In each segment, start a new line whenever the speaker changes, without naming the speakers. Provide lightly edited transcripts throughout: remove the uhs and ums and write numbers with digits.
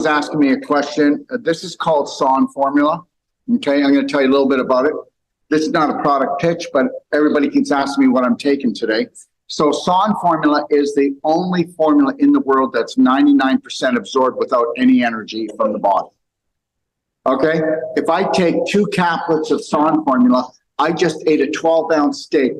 Asking me a question. This is called SON formula. Okay, I'm going to tell you a little bit about it. This is not a product pitch, but everybody keeps asking me what I'm taking today. So SON formula is the only formula in the world that's 99% absorbed without any energy from the body. Okay, if I take 2 caplets of SON formula, I just ate a 12-ounce steak,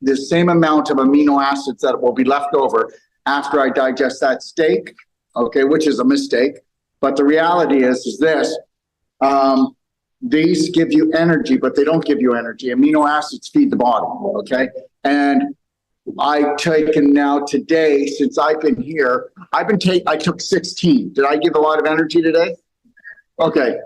the same amount of amino acids that will be left over after I digest that steak, okay, which is a mistake. But the reality is this, these give you energy, but they don't give you energy. Amino acids feed the body, okay? And I've taken now today, since I've been here, I took 16. Did I give a lot of energy today? Okay.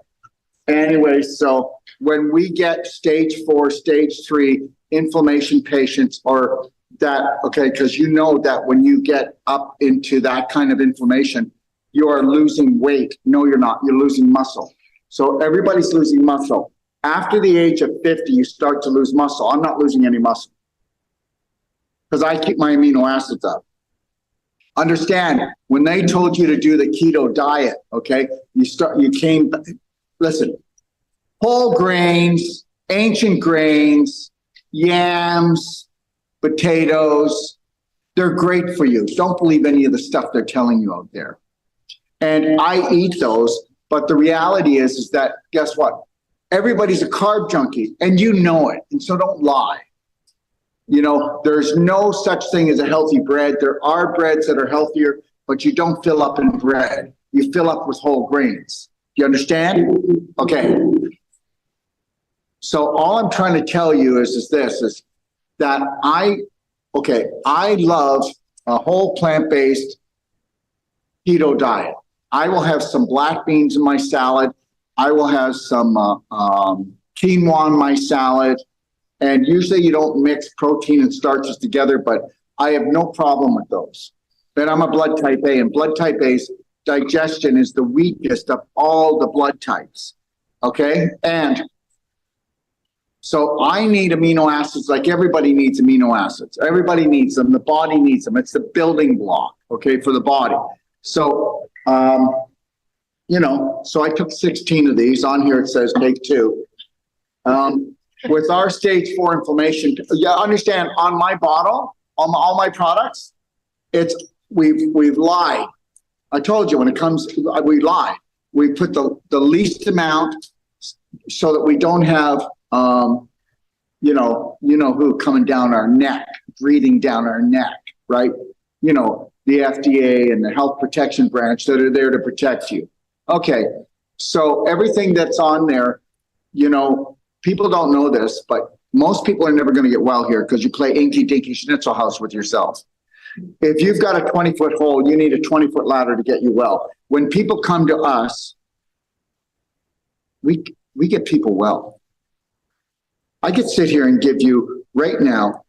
Anyway, so when we get stage 4, stage 3 inflammation patients or that, okay, because you know that when you get up into that kind of inflammation, you are losing weight. No, you're not. You're losing muscle. So everybody's losing muscle. After the age of 50, you start to lose muscle. I'm not losing any muscle because I keep my amino acids up. Understand, when they told you to do the keto diet, okay, listen, whole grains, ancient grains, yams, potatoes, they're great for you. Don't believe any of the stuff they're telling you out there. And I eat those, but the reality is that, guess what? Everybody's a carb junkie, and you know it, and so don't lie. You know, there's no such thing as a healthy bread. There are breads that are healthier, but you don't fill up in bread. You fill up with whole grains. You understand? Okay. So all I'm trying to tell you is that I love a whole plant-based keto diet. I will have some black beans in my salad. I will have some quinoa in my salad. And usually you don't mix protein and starches together, but I have no problem with those. But I'm a blood type A, and blood type A's digestion is the weakest of all the blood types. Okay? And so I need amino acids like everybody needs amino acids. Everybody needs them. The body needs them. It's the building block, okay, for the body. So, so I took 16 of these. On here it says take 2. With our stage 4 inflammation, understand, on my bottle, on all my products, we've lied. I told you when it comes, we lie. We put the least amount so that we don't have, who coming down our neck, breathing down our neck, right? You know, the FDA and the Health Protection Branch that are there to protect you. Okay, so everything that's on there, people don't know this, but most people are never going to get well here because you play Inky Dinky Schnitzel House with yourself. If you've got a 20-foot hole, you need a 20-foot ladder to get you well. When people come to us, we get people well. I could sit here and give you right now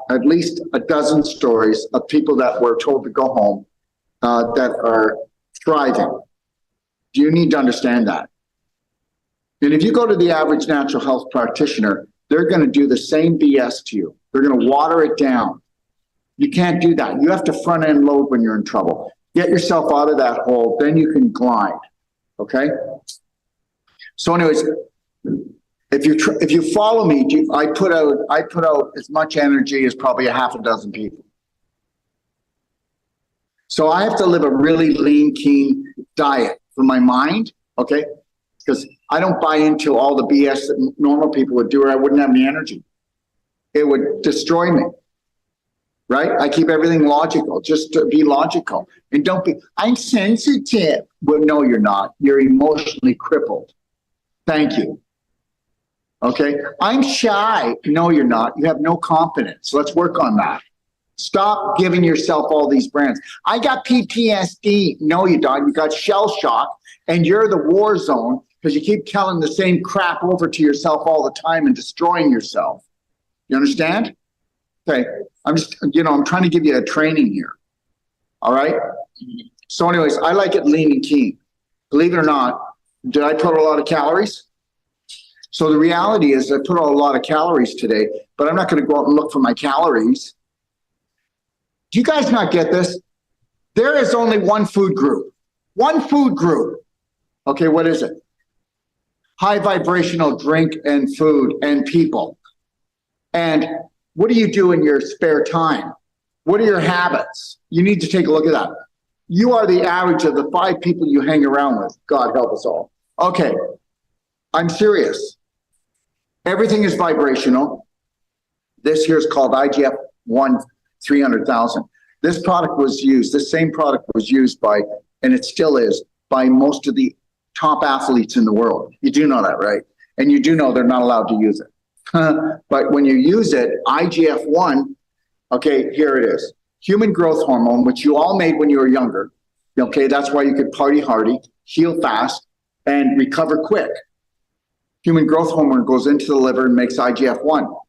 at least a dozen stories of people that were told to go home that are thriving. Do you need to understand that? And if you go to the average natural health practitioner, they're going to do the same BS to you. They're going to water it down. You can't do that. You have to front end load when you're in trouble. Get yourself out of that hole, then you can glide. Okay? So anyways, if you follow me, I put out as much energy as probably a half a dozen people. So I have to live a really lean, keen diet for my mind, okay? Because I don't buy into all the BS that normal people would do, or I wouldn't have any energy. It would destroy me, right? I keep everything logical, just to be logical. And don't be, I'm sensitive. Well, no, you're not. You're emotionally crippled. Thank you. Okay? I'm shy. No, you're not. You have no confidence. Let's work on that. Stop giving yourself all these brands. I got PTSD. No, you don't. You got shell shock, and you're the war zone because you keep telling the same crap over to yourself all the time and destroying yourself. You understand? Okay. I'm just, I'm trying to give you a training here. All right? So anyways, I like it lean and keen. Believe it or not, did I put a lot of calories? So the reality is I put a lot of calories today, but I'm not going to go out and look for my calories. Do you guys not get this? There is only one food group. One food group. Okay, what is it? High vibrational drink and food and people. And what do you do in your spare time? What are your habits? You need to take a look at that. You are the average of the 5 people you hang around with. God help us all. Okay, I'm serious. Everything is vibrational. This here is called IGF-1 300,000. This product was used, this same product was used by, and it still is, by most of the top athletes in the world. You do know that, right? And you do know they're not allowed to use it. But when you use it, IGF-1, okay, here it is. Human growth hormone, which you all made when you were younger. Okay, that's why you could party hardy, heal fast, and recover quick. Human growth hormone goes into the liver and makes IGF-1.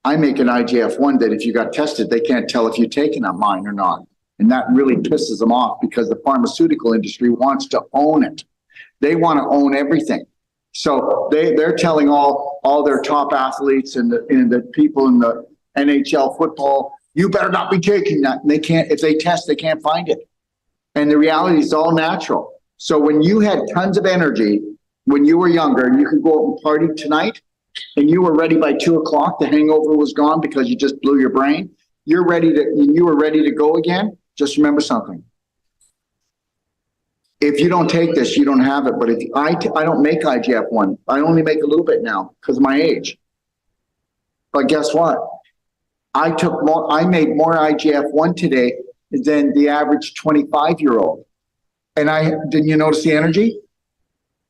I make an IGF-1 that if you got tested, they can't tell if you're taking a mine or not. And that really pisses them off because the pharmaceutical industry wants to own it. They want to own everything. So they're telling all their top athletes and the people in the NHL football, you better not be taking that. And they can't, if they test, they can't find it. And the reality is all natural. So when you had tons of energy, when you were younger, and you could go out and party tonight, and you were ready by 2 o'clock, the hangover was gone because you just blew your brain. You were ready to go again. Just remember something. If you don't take this, you don't have it. But if I don't make IGF-1, I only make a little bit now because of my age. But guess what? I made more IGF-1 today than the average 25-year-old. And didn't you notice the energy?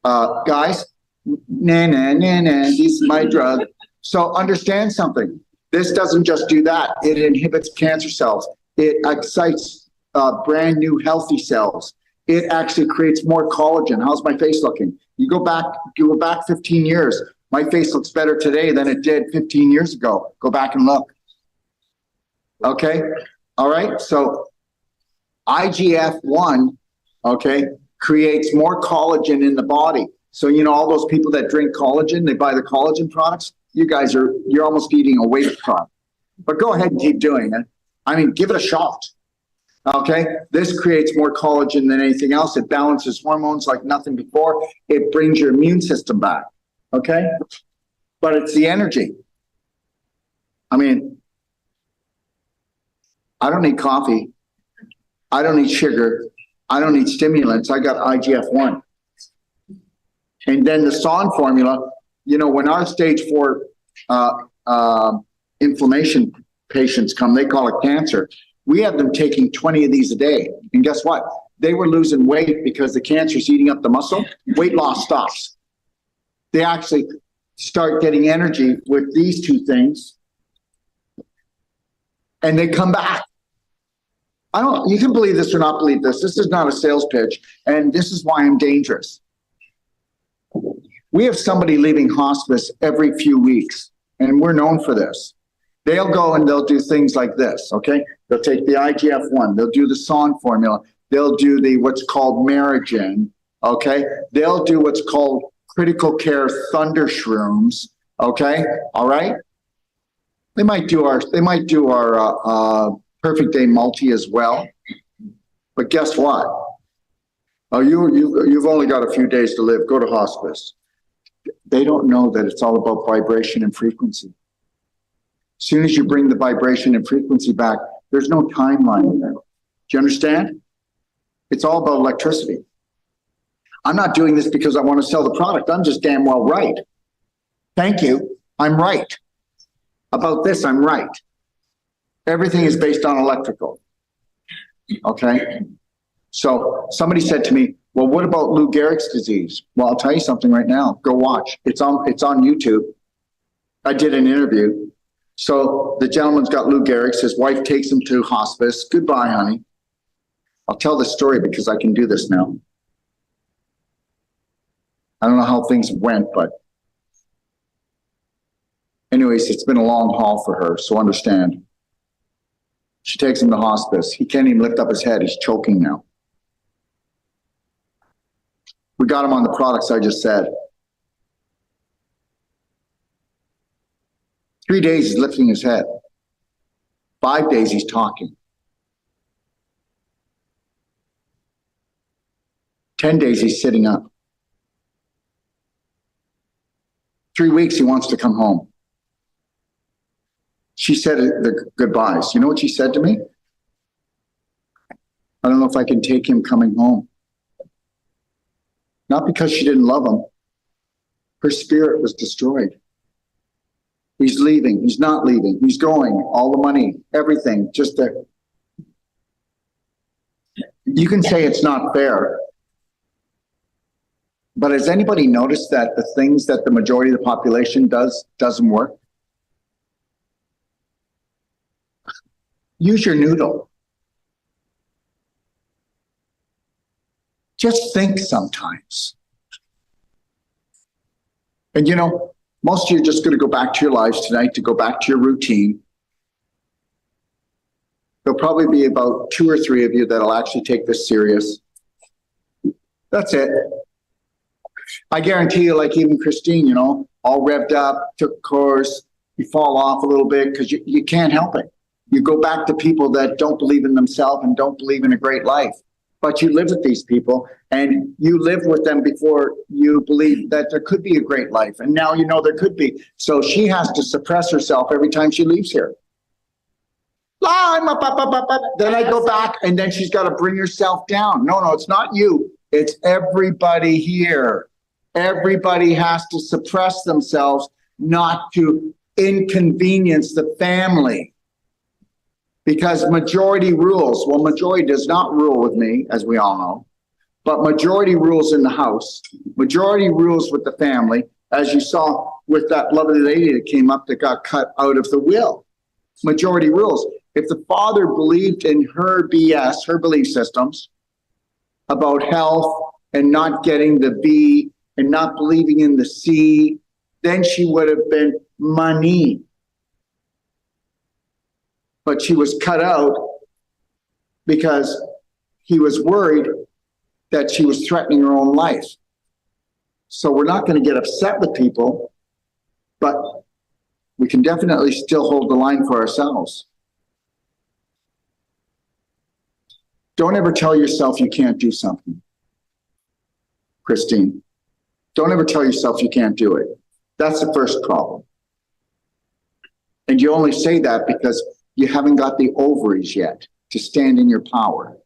Guys, this is my drug. So understand something. This doesn't just do that. It inhibits cancer cells. It excites brand new healthy cells. It actually creates more collagen. How's my face looking? You go back 15 years. My face looks better today than it did 15 years ago. Go back and look. Okay. All right. So IGF-1, okay, creates more collagen in the body. So, you know, all those people that drink collagen, they buy the collagen products. You're almost eating a waste product. But go ahead and keep doing it. I mean, give it a shot. Okay. This creates more collagen than anything else. It balances hormones like nothing before. It brings your immune system back. Okay. But it's the energy. I mean, I don't need coffee. I don't need sugar. I don't need stimulants. I got IGF-1. And then the SON formula, you know, when our stage 4 inflammation patients come, they call it cancer. We have them taking 20 of these a day. And guess what? They were losing weight because the cancer is eating up the muscle. Weight loss stops. They actually start getting energy with these 2 things. And they come back. You can believe this or not believe this. This is not a sales pitch. And this is why I'm dangerous. We have somebody leaving hospice every few weeks, and we're known for this. They'll go and they'll do things like this, okay? They'll take the IGF-1, they'll do the SON formula, they'll do what's called Merigen, okay? They'll do what's called critical care thunder shrooms, okay? All right? They might do our Perfect Day Multi as well. But guess what? Oh, you've only got a few days to live. Go to hospice. They don't know that it's all about vibration and frequency. As soon as you bring the vibration and frequency back, there's no timeline in there. Do you understand? It's all about electricity. I'm not doing this because I want to sell the product. I'm just damn well right. Thank you. I'm right. About this, I'm right. Everything is based on electrical. Okay? So somebody said to me, well, what about Lou Gehrig's disease? Well, I'll tell you something right now. Go watch. It's on YouTube. I did an interview. So the gentleman's got Lou Gehrig's. His wife takes him to hospice. Goodbye, honey. I'll tell the story because I can do this now. I don't know how things went, but anyways, it's been a long haul for her, so understand. She takes him to hospice. He can't even lift up his head. He's choking now. We got him on the products I just said. 3 days he's lifting his head. 5 days he's talking. 10 days he's sitting up. 3 weeks he wants to come home. She said the goodbyes. You know what she said to me? I don't know if I can take him coming home. Not because she didn't love him. Her spirit was destroyed. He's leaving. He's not leaving. He's going. All the money, everything, just there. You can say it's not fair. But has anybody noticed that the things that the majority of the population doesn't work? Use your noodle. Just think sometimes. And you know, most of you are just going to go back to your lives tonight, to go back to your routine. There'll probably be about 2 or 3 of you that'll actually take this serious. That's it. I guarantee you, like even Christine, you know, all revved up, took a course, you fall off a little bit because you can't help it. You go back to people that don't believe in themselves and don't believe in a great life. But you live with these people and you lived with them before you believe that there could be a great life. And now you know there could be. So she has to suppress herself every time she leaves here. Then I go back and then she's got to bring herself down. No, it's not you. It's everybody here. Everybody has to suppress themselves not to inconvenience the family. Because majority rules. Well, majority does not rule with me, as we all know. But majority rules in the house. Majority rules with the family, as you saw with that lovely lady that came up that got cut out of the will. Majority rules. If the father believed in her BS, her belief systems, about health and not getting the B and not believing in the C, then she would have been money. But she was cut out because he was worried that she was threatening her own life. So we're not going to get upset with people, but we can definitely still hold the line for ourselves. Don't ever tell yourself you can't do something, Christine. Don't ever tell yourself you can't do it. That's the first problem. And you only say that because you haven't got the ovaries yet to stand in your power.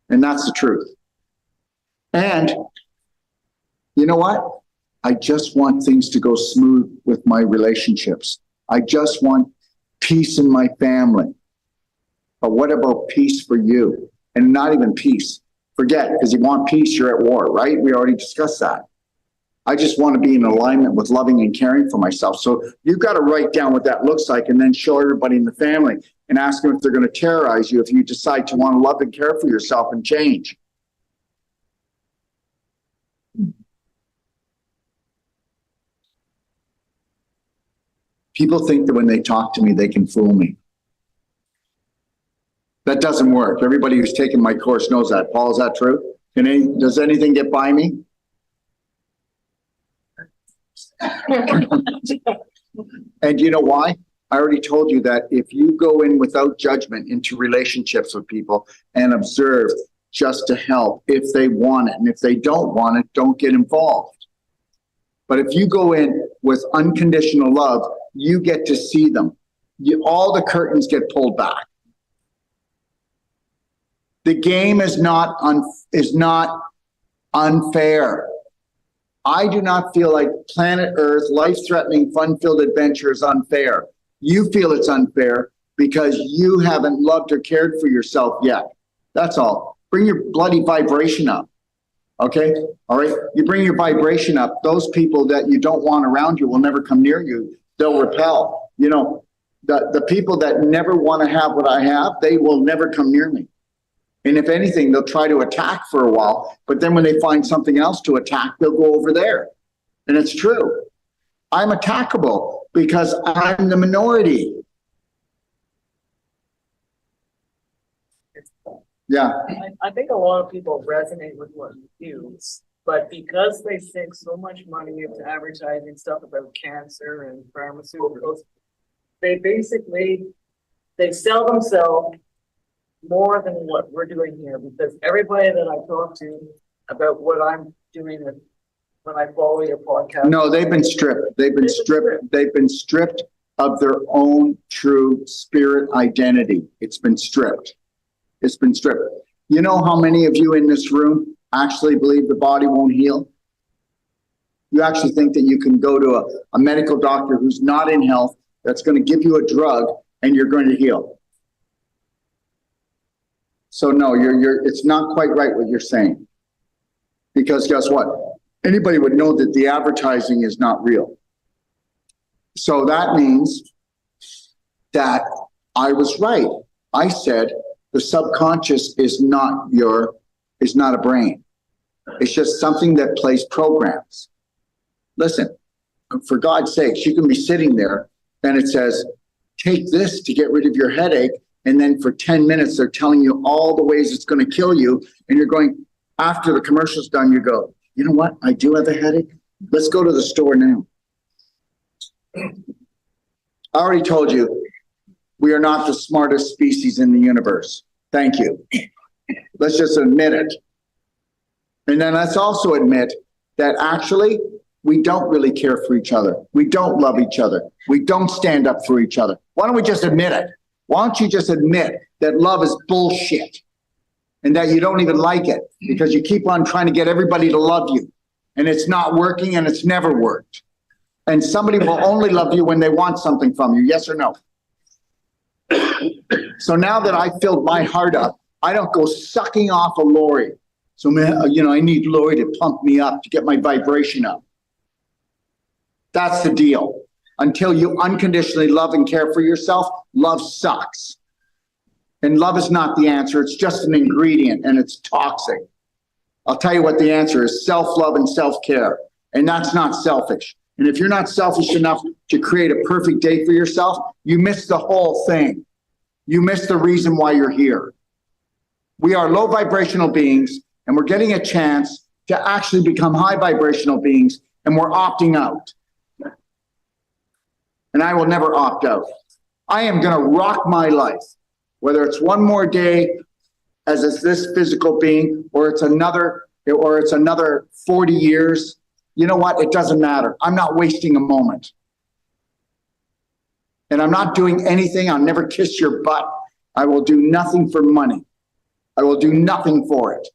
And that's the truth. And you know what? I just want things to go smooth with my relationships. I just want peace in my family. But what about peace for you? And not even peace. Forget, because you want peace, you're at war, right? We already discussed that. I just want to be in alignment with loving and caring for myself. So you've got to write down what that looks like and then show everybody in the family and ask them if they're going to terrorize you if you decide to want to love and care for yourself and change. People think that when they talk to me, they can fool me. That doesn't work. Everybody who's taken my course knows that. Paul, is that true? Does anything get by me? And you know why? I already told you that if you go in without judgment into relationships with people and observe just to help if they want it, and if they don't want it, don't get involved. But if you go in with unconditional love, you get to see them. All the curtains get pulled back. The game is not unfair. I do not feel like planet Earth, life-threatening, fun-filled adventure is unfair. You feel it's unfair because you haven't loved or cared for yourself yet. That's all. Bring your bloody vibration up. Okay? All right? You bring your vibration up. Those people that you don't want around you will never come near you. They'll repel. You know, the people that never want to have what I have, they will never come near me. And if anything, they'll try to attack for a while, but then when they find something else to attack, they'll go over there. And it's true. I'm attackable because I'm the minority. Yeah.
I think a lot of people resonate with what you do, but because they sink so much money into advertising stuff about cancer and pharmaceuticals, they sell themselves more than what we're doing here, because everybody that I talk to about what I'm doing when I follow your podcast?
No, they've been stripped. They've been stripped of their own true spirit identity. It's been stripped. It's been stripped. You know how many of you in this room actually believe the body won't heal? You actually think that you can go to a medical doctor who's not in health, that's going to give you a drug, and you're going to heal. So no, it's not quite right what you're saying. Because guess what? Anybody would know that the advertising is not real. So that means that I was right. I said the subconscious is not a brain. It's just something that plays programs. Listen, for God's sakes, you can be sitting there and it says, take this to get rid of your headache. And then for 10 minutes, they're telling you all the ways it's going to kill you. And you're going, after the commercial's done, you go, you know what? I do have a headache. Let's go to the store now. I already told you, we are not the smartest species in the universe. Thank you. Let's just admit it. And then let's also admit that actually, we don't really care for each other. We don't love each other. We don't stand up for each other. Why don't we just admit it? Why don't you just admit that love is bullshit and that you don't even like it because you keep on trying to get everybody to love you and it's not working and it's never worked. And somebody will only love you when they want something from you. Yes or no? So now that I filled my heart up, I don't go sucking off of Lori. So, man, you know, I need Lori to pump me up to get my vibration up. That's the deal. Until you unconditionally love and care for yourself, love sucks. And love is not the answer. It's just an ingredient and it's toxic. I'll tell you what the answer is: self-love and self-care. And that's not selfish. And if you're not selfish enough to create a perfect day for yourself, you miss the whole thing. You miss the reason why you're here. We are low vibrational beings and we're getting a chance to actually become high vibrational beings, and we're opting out. And I will never opt out. I am going to rock my life, whether it's one more day as this physical being, or it's another 40 years. You know what? It doesn't matter. I'm not wasting a moment. And I'm not doing anything. I'll never kiss your butt. I will do nothing for money. I will do nothing for it.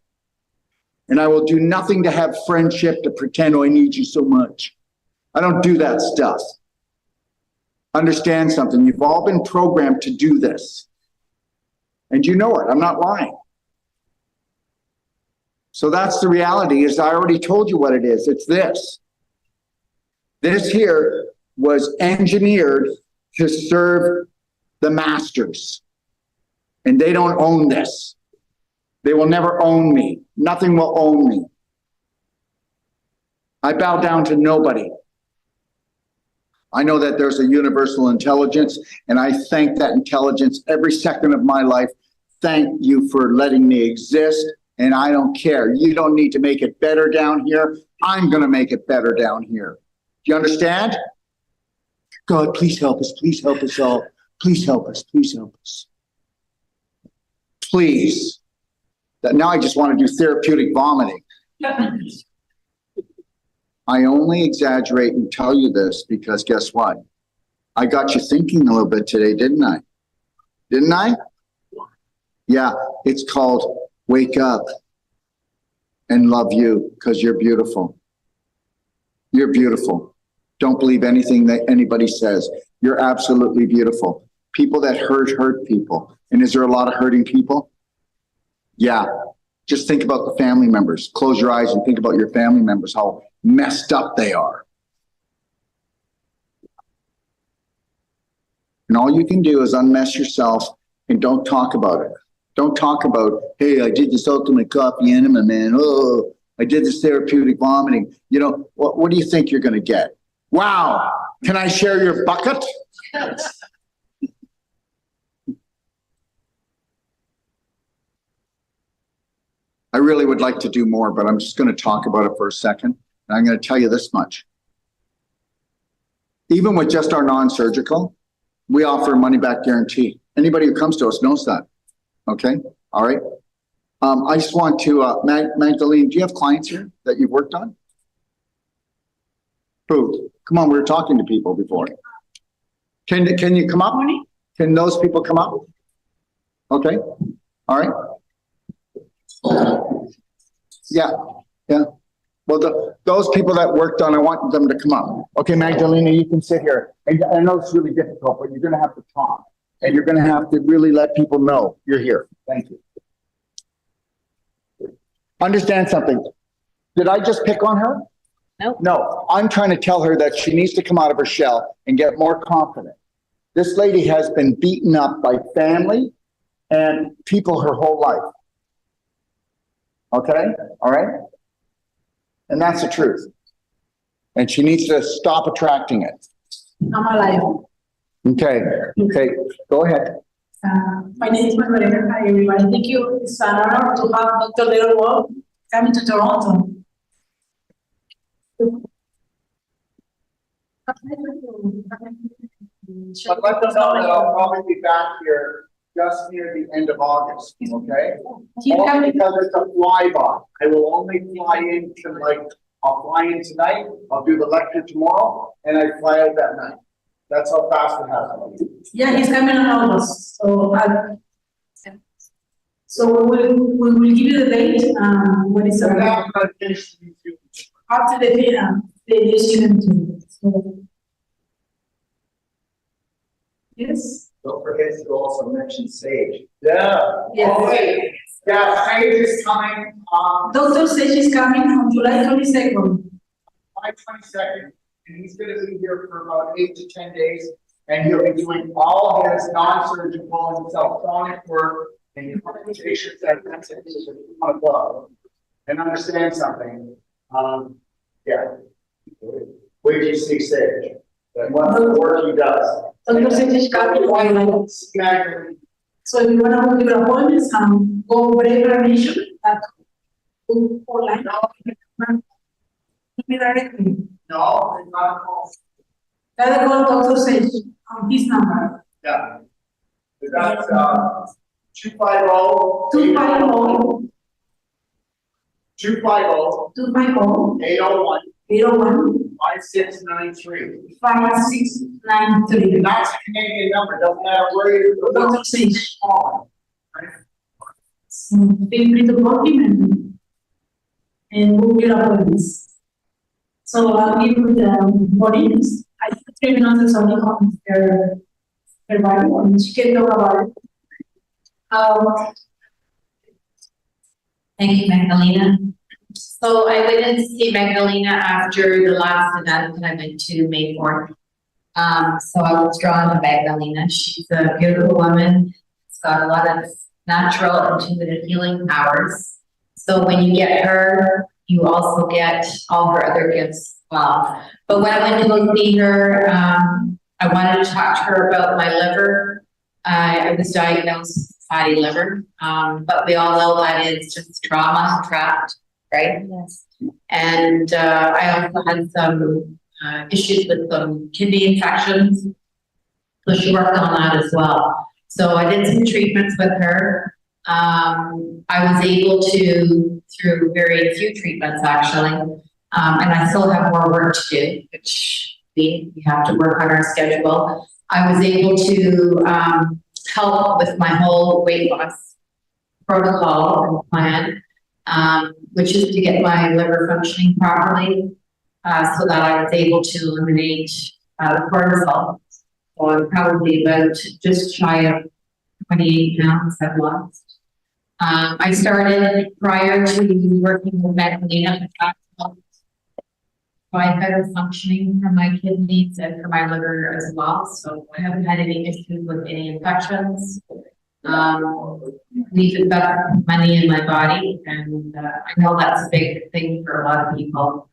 And I will do nothing to have friendship to pretend, oh, I need you so much. I don't do that stuff. Understand something. You've all been programmed to do this. And you know it. I'm not lying. So that's the reality. Is I already told you what it is. It's this. This here was engineered to serve the masters. And they don't own this. They will never own me. Nothing will own me. I bow down to nobody. I know that there's a universal intelligence, and I thank that intelligence every second of my life. Thank you for letting me exist, and I don't care. You don't need to make it better down here. I'm going to make it better down here. Do you understand? God, please help us. Please help us all. Please help us. Please help us. Please. Now I just want to do therapeutic vomiting. I only exaggerate and tell you this because guess what? I got you thinking a little bit today, didn't I? Didn't I? Yeah, it's called Wake Up and Love You because you're beautiful. You're beautiful. Don't believe anything that anybody says. You're absolutely beautiful. People that hurt people. And is there a lot of hurting people? Yeah. Just think about the family members. Close your eyes and think about your family members, how messed up they are. And all you can do is unmess yourself and don't talk about it. Don't talk about, hey, I did this ultimate coffee enema, man. Oh, I did this therapeutic vomiting. You know, what do you think you're going to get? Wow. Can I share your bucket? I really would like to do more, but I'm just going to talk about it for a second. And I'm going to tell you this much. Even with just our non-surgical, we offer a money-back guarantee. Anybody who comes to us knows that. Okay? All right? I just want to, Magdalene, do you have clients here that you've worked on? Who? Come on, we were talking to people before. Can you come up? Can those people come up? Okay, all right. Yeah. Well, those people that worked on, I want them to come up. Okay, Magdalena, you can sit here. And I know it's really difficult, but you're going to have to talk. And you're going to have to really let people know you're here. Thank you. Understand something. Did I just pick on her?
Nope.
No, I'm trying to tell her that she needs to come out of her shell and get more confident. This lady has been beaten up by family and people her whole life. Okay, all right? And that's the truth. And she needs to stop attracting it.
I'm alive.
Okay, go ahead.
My name is Manuela. Hi, everybody. Thank you. It's an honor to have Dr. Littlewell coming to Toronto.
But let them know that I'll probably be back here just near the end of August, okay? Only because it's a flyby. I will only fly in to I'll fly in tonight, I'll do the lecture tomorrow, and I fly out that night. That's how fast it happens.
Yeah, he's coming in August. So we will give you the date, when it's after the student. So, yes.
Don't forget to also mention Sage.
Yeah.
Yes.
Oh, wait. Yeah, Sage is coming,
Dr. Sage is coming on July 22nd.
July 22nd, and he's gonna be here for about 8 to 10 days, and he'll be doing all his non-surgical and self-sonic work and implementations that on above. And understand something, yeah. Wait till you see Sage, and what the work he does.
Dr. Sage is coming. So if you want to book your appointments, go braveheartnation.com or line. Me directly.
No, it's not a call.
Try to call Dr. Sage on his number.
Yeah. That's 250
250
250 801
801
5693.
5693.
And that's a Canadian number, doesn't matter where you go.
Dr. Sage. So feel free to call him and book your appointments. So I'll give you the bodies. I think 3 minutes is only on her Bible, and she can talk about it.
Thank you, Magdalena. So I went in to see Magdalena after the last event that I went to May 4th. So I was drawn to Magdalena. She's a beautiful woman. She's got a lot of natural intuitive healing powers. So when you get her, you also get all her other gifts as well. But when I went to go see her, I wanted to talk to her about my liver. I was diagnosed with fatty liver, but we all know that it's just trauma trapped, right? Yes. And I also had some issues with some kidney infections, so she worked on that as well. So I did some treatments with her. I was able to, through very few treatments actually, and I still have more work to do, which we have to work on our schedule. I was able to help with my whole weight loss protocol and plan, which is to get my liver functioning properly, so that I was able to eliminate the cortisol. So I'm probably about just shy of 28 pounds I've lost. I started prior to working with Magdalena by better functioning for my kidneys and for my liver as well. So I haven't had any issues with any infections. We've invested money in my body, and I know that's a big thing for a lot of people.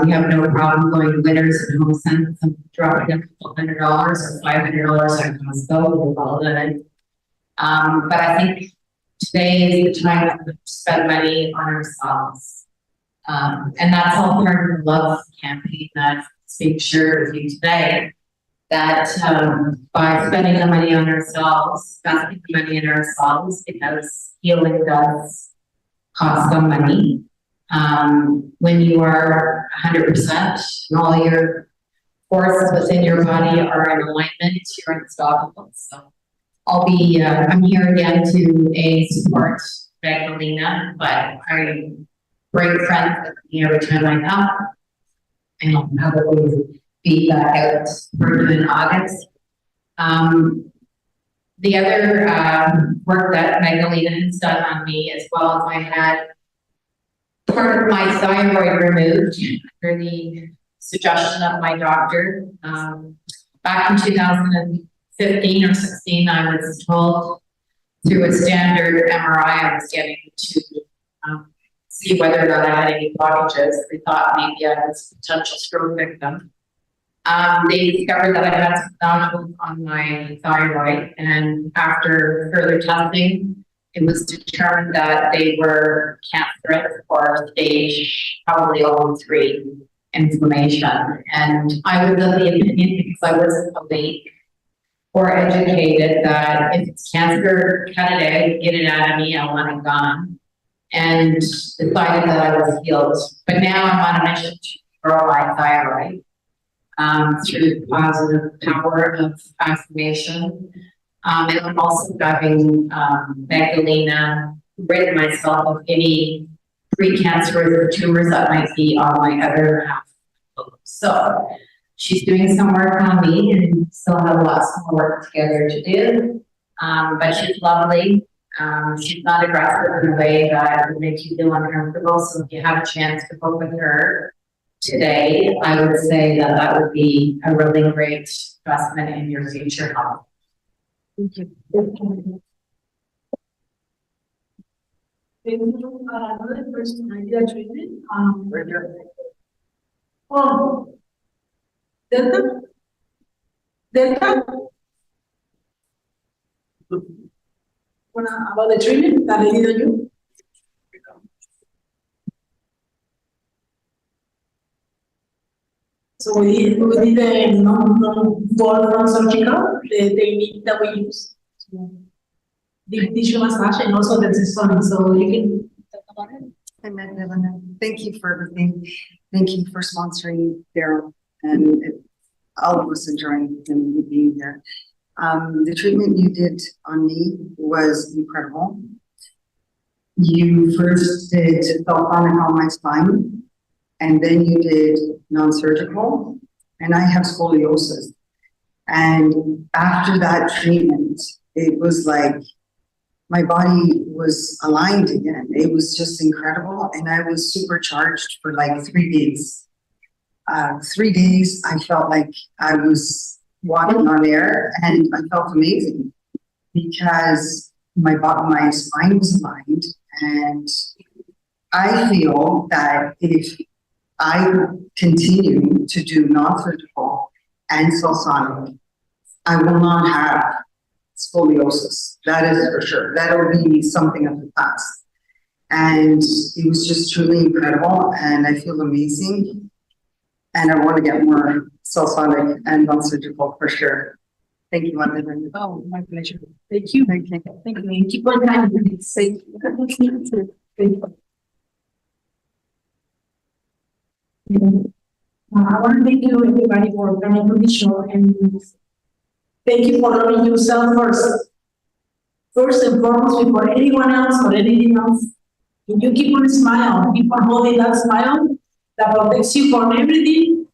We have no problem going to Winners and Home Sense and dropping a couple $100 or $500 on Costco with all that. But I think today is the time to spend money on ourselves. And that's all part of the love campaign that I'm being shared with you today. that, by spending the money on ourselves, investing the money in ourselves, because healing does cost some money. When you are 100% and all your forces within your body are in alignment, you're unstoppable. So I'm here again to support Magdalena, but I bring friends with me every time I come. And I'll probably be back out for you in August. The other work that Magdalena has done on me, as well as I had part of my thyroid removed under the suggestion of my doctor. Back in 2015 or 16, I was told through a standard MRI I was getting to see whether or not I had any blockages. They thought maybe I was a potential stroke victim. They discovered that I had some nodules on my thyroid, and after further testing, it was determined that they were cancerous or stage probably level 3 inflammation. And I was of the opinion, because I wasn't awake or educated, that if it's cancer, cut it out, get it out of me, I want it gone. And decided that I was healed. But now I'm on a mission to grow my thyroid through the positive power of affirmation. And I'm also having Magdalena rid myself of any precancerous or tumors that might be on my other half. So she's doing some work on me, and still have lots more work together to do. But she's lovely. She's not aggressive in a way that would make you feel uncomfortable. So if you have a chance to book with her today, I would say that that would be a really great investment in your future health.
Thank you. Another person I did treatment, Delta? About the treatment that I did on you? So we did the non-surgical, the technique that we use. Deep tissue massage and also the sonic, so you can talk about it.
Hi, Magdalena. Thank you for everything. Thank you for sponsoring Daryl and all of us enjoying him being here. The treatment you did on me was incredible. You first did Valphonic on my spine, and then you did non-surgical, and I have scoliosis. And after that treatment, it was like my body was aligned again. It was just incredible, and I was supercharged for like 3 days. 3 days, I felt like I was walking on air, and I felt amazing because my spine was aligned, and I feel that if I continue to do non-surgical and Cellsonic, I will not have scoliosis. That is for sure. That will be something of the past. And it was just truly incredible, and I feel amazing. And I want to get more Cellsonic and non-surgical for sure. Thank you, Magdalena.
Oh, my pleasure. Thank you.
Thank you.
Thank you. Keep on time. Thank you. I want to thank you everybody for coming to the show, and thank you for loving yourself first. First and foremost, before anyone else or anything else. And you keep on smiling, keep on holding that smile that protects you from everything.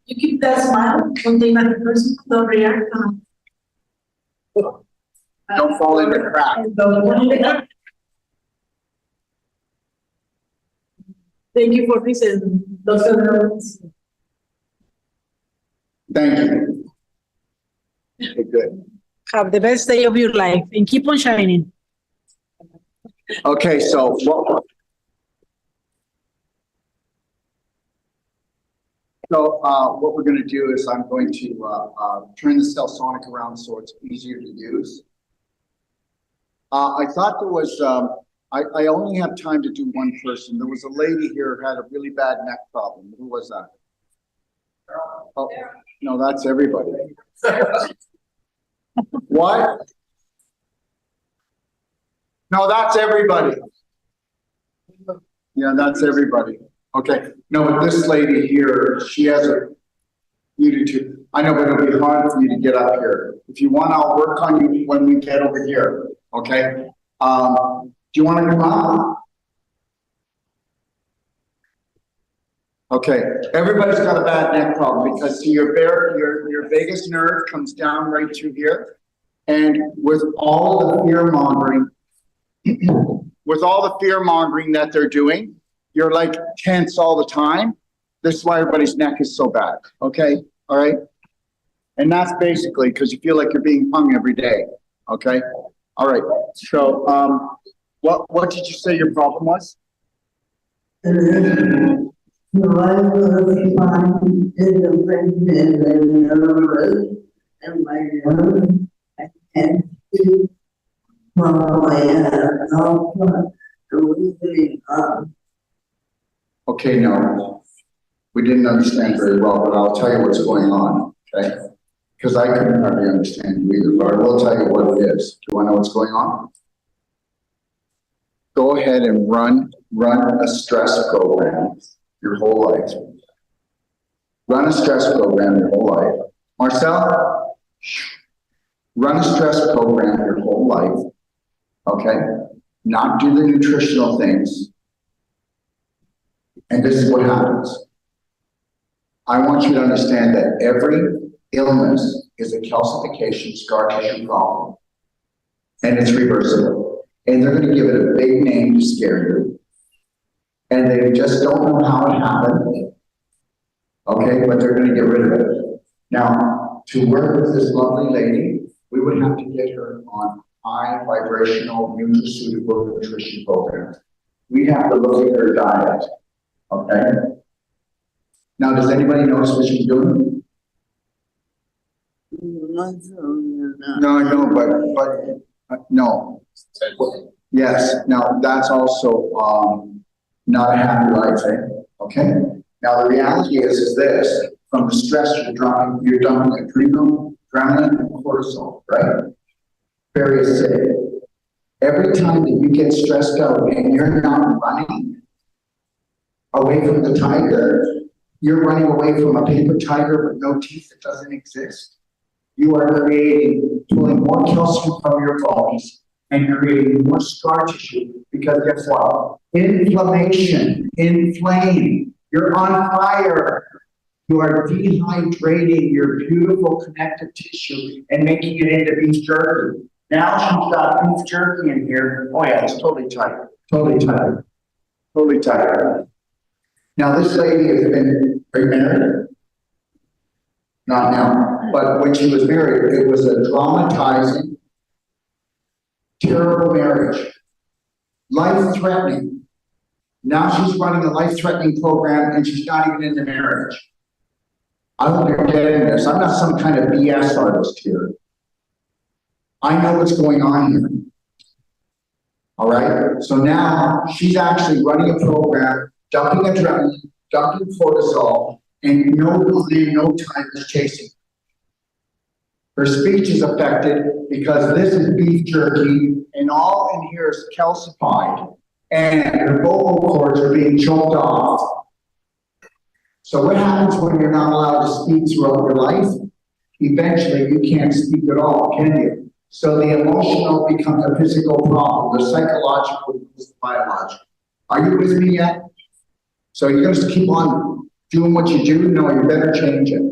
You keep that smile, don't take that person, don't react.
Don't fall in the crack.
Thank you for this, and Dr.
Thank you. Okay, good.
Have the best day of your life and keep on shining.
Okay, so what we're going to do is I'm going to turn the Cellsonic around so it's easier to use. I thought there was, I only have time to do one person. There was a lady here who had a really bad neck problem. Who was that? Oh, No, that's everybody. What? No, that's everybody. Yeah, that's everybody. Okay, no, but this lady here, she has a, you do too. I know, but it'll be hard for you to get up here. If you want, I'll work on you when we get over here, okay? Do you want to come up? Okay, everybody's got a bad neck problem because see, your vagus nerve comes down right through here. And with all the fear mongering, that they're doing, you're like tense all the time. This is why everybody's neck is so bad. Okay, all right. And that's basically because you feel like you're being hung every day. Okay, all right. So, what did you say your problem was? Okay, no, we didn't understand very well, but I'll tell you what's going on, okay? Because I couldn't hardly understand you either, but I will tell you what it is. Do you want to know what's going on? Go ahead and run a stress program your whole life. Run a stress program your whole life. Marcel, run a stress program your whole life, okay? Not do the nutritional things. And this is what happens. I want you to understand that every illness is a calcification scar tissue problem. And it's reversible. And they're going to give it a big name to scare you. And they just don't know how it happened. Okay, but they're going to get rid of it. Now, to work with this lovely lady, we would have to get her on high vibrational nutraceutical nutrition program. We'd have to look at her diet. Okay. Now, does anybody notice what she's doing? No, I know, but no. Yes. Now, that's also not a happy life, eh? Okay. Now, the reality is this: from the stress, you're dumping adrenal, adrenaline, and cortisol, right? Very acidic. Every time that you get stressed out and you're not running away from the tiger, you're running away from a paper tiger with no teeth that doesn't exist. You are pulling more calcium from your bones and creating more scar tissue because guess what? Inflammation, inflame, you're on fire. You are dehydrating your beautiful connective tissue and making it into beef jerky. Now she's got beef jerky in here. Oh yeah, it's totally tight, totally tight, totally tight. Now, this lady has been married? Not now, but when she was married, it was a traumatizing, terrible marriage, life-threatening. Now she's running a life-threatening program and she's not even in the marriage. I hope you're getting this. I'm not some kind of BS artist here. I know what's going on here. All right? So now she's actually running a program, dumping adrenaline, dumping cortisol, and no time is chasing. Her speech is affected because this is beef jerky, and all in here is calcified, and her vocal cords are being choked off. So what happens when you're not allowed to speak throughout your life? Eventually, you can't speak at all, can you? So the emotional becomes a physical problem, the psychological becomes the biological. Are you with me yet? So you're going to keep on doing what you do? No, you better change it.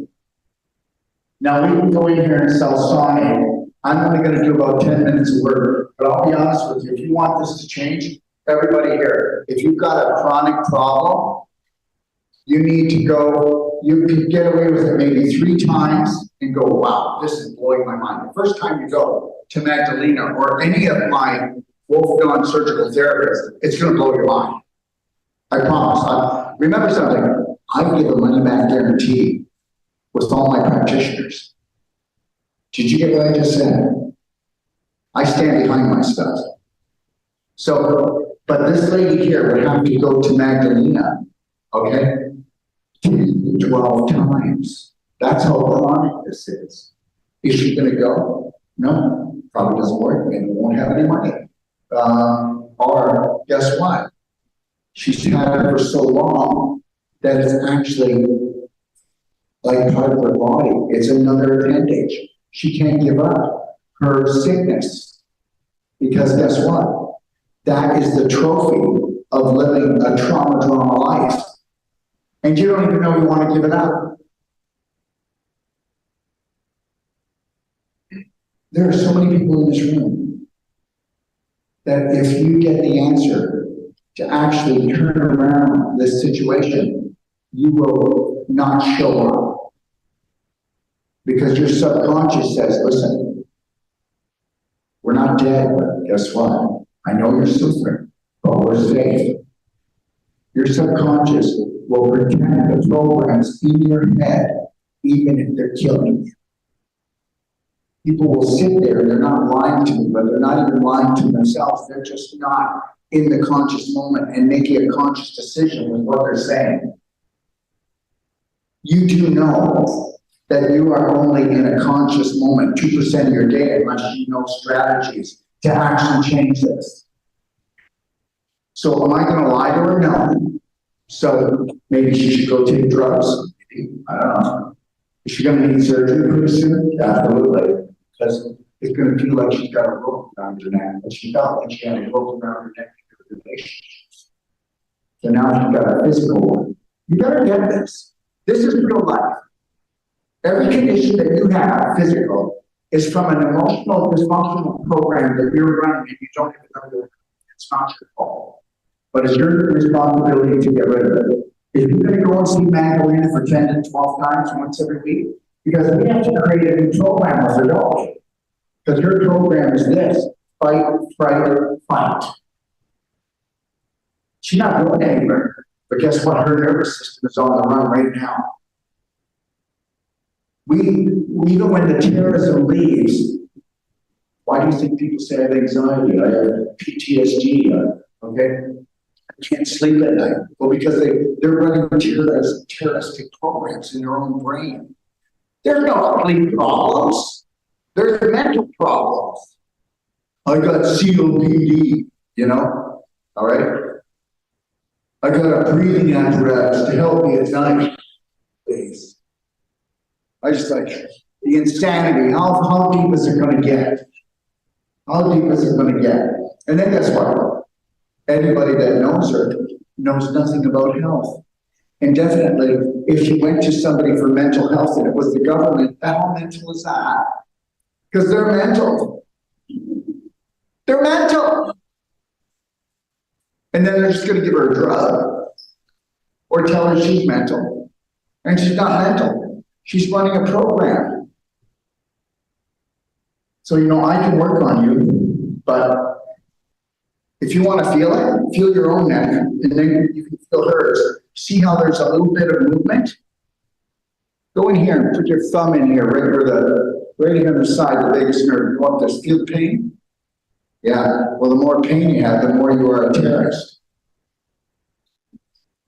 Now we can go in here and sell Sonic. I'm only going to do about 10 minutes of work, but I'll be honest with you, if you want this to change, everybody here, if you've got a chronic problem, you need to go, you can get away with it maybe 3 times and go, wow, this is blowing my mind. The first time you go to Magdalena or any of my Wolf non-surgical therapists, it's going to blow your mind. I promise. Remember something, I give a money back guarantee with all my practitioners. Did you get what I just said? I stand behind my stuff. So, but this lady here would have to go to Magdalena, okay, 12 times. That's how chronic this is. Is she gonna go? No, probably doesn't work, maybe won't have any money. Or guess what? She's had it for so long that it's actually like part of her body. It's another appendage. She can't give up her sickness. Because guess what? That is the trophy of living a trauma life. And you don't even know you want to give it up. There are so many people in this room that if you get the answer to actually turn around this situation, you will not show up. Because your subconscious says, listen, we're not dead, but guess what? I know you're suffering, but we're safe. Your subconscious will protect the programs in your head, even if they're killing you. People will sit there and they're not lying to you, but they're not even lying to themselves. They're just not in the conscious moment and making a conscious decision with what they're saying. You do know that you are only in a conscious moment 2% of your day unless you know strategies to actually change this. So am I going to lie to her? No. So maybe she should go take drugs. Maybe. I don't know. Is she going to need surgery pretty soon? Absolutely. Because it's going to feel like she's got a rope around her neck. And she felt like she had a rope around her neck in her relationships. So now she's got a physical one. You better get this. This is real life. Every condition that you have, physical, is from an emotional dysfunctional program that you're running and you don't even know that it's not your fault. But it's your responsibility to get rid of it. If you're going to go and see Magdalena for 10 to 12 times once every week, because we have to create a new program with her, don't we? Because your program is this: fight, fright, fight. She's not going anywhere. But guess what? Her nervous system is on the run right now. Even when the terrorism leaves, why do you think people say I have anxiety? I have PTSD, okay? I can't sleep at night. Well, because they're running terroristic programs in their own brain. There's no sleep problems. There's mental problems. I got COPD, you know, all right? I got a breathing apparatus to help me at night. Please. I just like the insanity. How deep is it going to get? How deep is it going to get? And then guess what? Anybody that knows her knows nothing about health. And definitely, if you went to somebody for mental health and it was the government, how mental is that? Because they're mental. They're mental. And then they're just going to give her a drug or tell her she's mental. And she's not mental. She's running a program. So, you know, I can work on you, but if you want to feel it, feel your own neck, and then you can feel hers. See how there's a little bit of movement? Go in here and put your thumb in here, right here on the side, the biggest nerve. You want this? Feel pain? Yeah. Well, the more pain you have, the more you are a terrorist.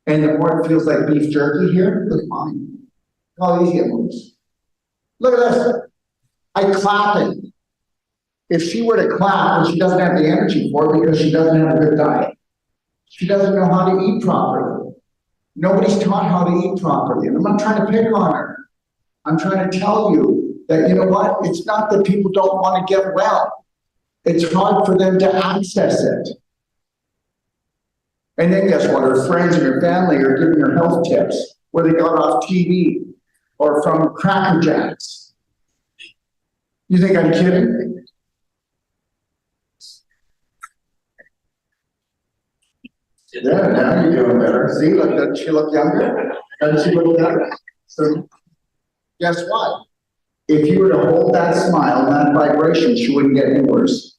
And the more it feels like beef jerky here, look at mine. How easy it moves. Look at this. I clap it. If she were to clap, and she doesn't have the energy for it because she doesn't have a good diet. She doesn't know how to eat properly. Nobody's taught how to eat properly. And I'm not trying to pick on her. I'm trying to tell you that, you know what? It's not that people don't want to get well. It's hard for them to access it. And then guess what? Her friends and her family are giving her health tips where they got off TV or from Cracker Jacks. You think I'm kidding? Yeah, now you're doing better. See, look, doesn't she look younger? Doesn't she look younger? So, guess what? If you were to hold that smile, that vibration, she wouldn't get any worse.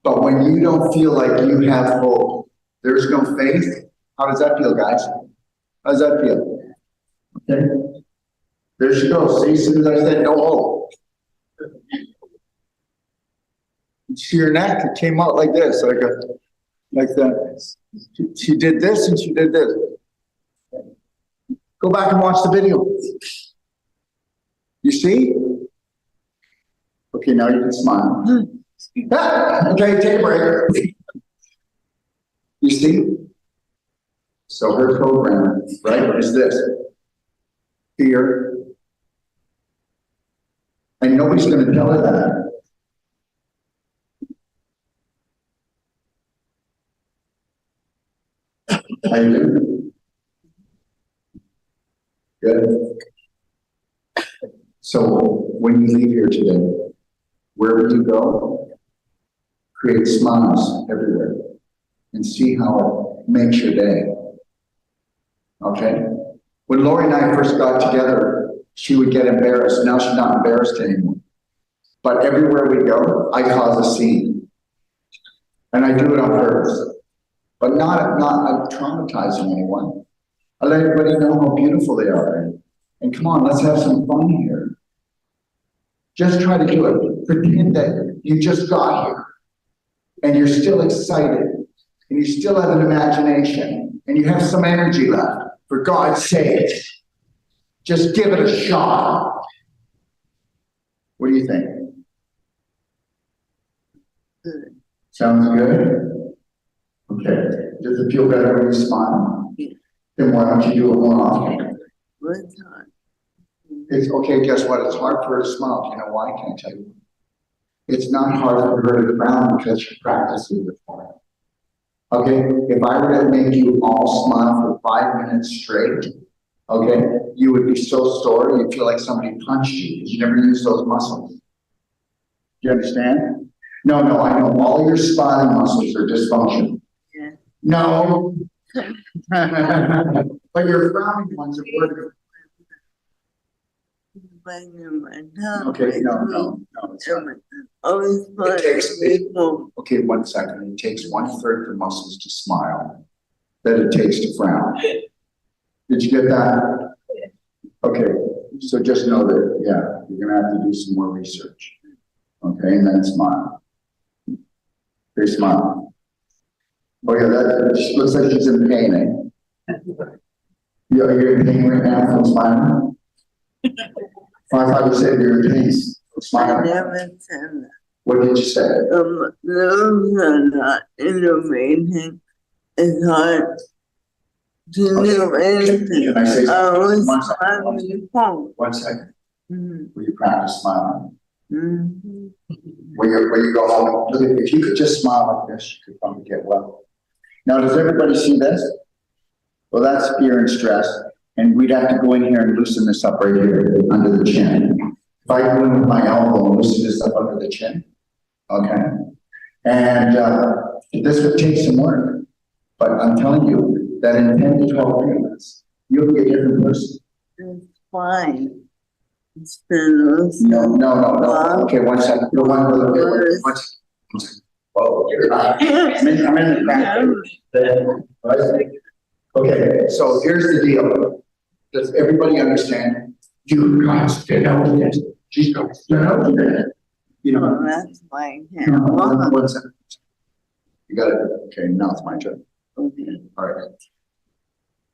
But when you don't feel like you have hope, there's no faith, how does that feel, guys? How does that feel? Okay. There she goes. See, as soon as I said no hope. You see her neck? It came out like this, like that. She did this and she did this. Go back and watch the video. You see? Okay, now you can smile. Ah, okay, take a break. You see? So her program, right, is this. Fear. And nobody's going to tell her that. How you doing? Good. So when you leave here today, wherever you go, create smiles everywhere and see how it makes your day. Okay? When Lori and I first got together, she would get embarrassed. Now she's not embarrassed anymore. But everywhere we go, I cause a scene. And I do it on purpose. But not traumatizing anyone. I let everybody know how beautiful they are. And come on, let's have some fun here. Just try to do it. Pretend that you just got here. And you're still excited. And you still have an imagination. And you have some energy left. For God's sake. Just give it a shot. What do you think?
Good.
Sounds good? Okay. Does it feel better when you smile?
Yeah.
Then why don't you do it more often?
What's hard?
It's okay, guess what? It's hard for her to smile. You know why? Can I tell you? It's not hard for her to frown because she practices it for her. Okay? If I were to make you all smile for 5 minutes straight, okay, you would be so sore, you'd feel like somebody punched you because you never use those muscles. Do you understand? No, I know all your smiling muscles are dysfunctional.
Yeah.
No. But your frowning ones are working. Okay, no. It's not. It takes, okay, 1 second. It takes 1/3 the muscles to smile that it takes to frown. Did you get that? Okay, so just know that, yeah, you're gonna have to do some more research. Okay, and then smile. Okay, smile. Oh yeah, that looks like she's in pain, eh? You're in pain right now from smiling? I thought you said you're in pain.
I
Smiling.
never said that.
What did you say?
Those are not innovating. It's hard to do anything.
Can I say
I
something?
was
1 second.
on the phone.
1 second.
Mhm.
Will you practice smiling?
Mhm.
When you go home, look at, if you could just smile like this, you could probably get well. Now, does everybody see this? Well, that's fear and stress. And we'd have to go in here and loosen this up right here under the chin. If I go in with my elbow and loosen this up under the chin, okay? And this would take some work. But I'm telling you that in 10 to 12 minutes, you'll be a different person.
It's fine. It's been
No. Okay, 1 second. No, one second. Oh, I'm in the practice. Okay, so here's the deal. Does everybody understand? You guys get out of this. She's got to get out of this. You
well,
know.
that's why I
No,
can't.
1 second. You got it. Okay, now it's my turn.
Okay.
All right.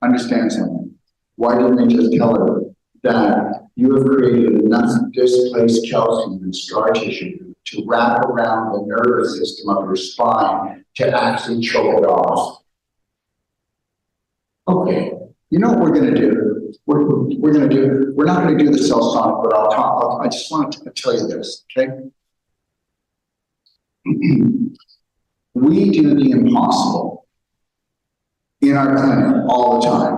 Understand something. Why didn't they just tell her that you have created enough displaced calcium and scar tissue to wrap around the nervous system of your spine to actually choke it off? Okay. You know what we're going to do? We're not going to do the cell sonic, but I just want to tell you this, okay? We do the impossible in our clinic all the time.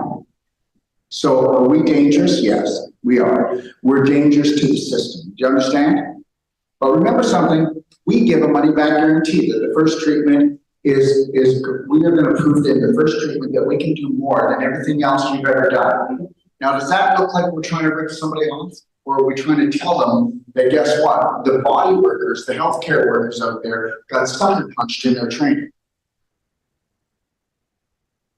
So are we dangerous? Yes, we are. We're dangerous to the system. Do you understand? But remember something, we give a money back guarantee that the first treatment is we are going to prove in the first treatment that we can do more than everything else you've ever done. Now, does that look like we're trying to rip somebody off? Or are we trying to tell them that guess what? The body workers, the healthcare workers out there got sucker punched in their training.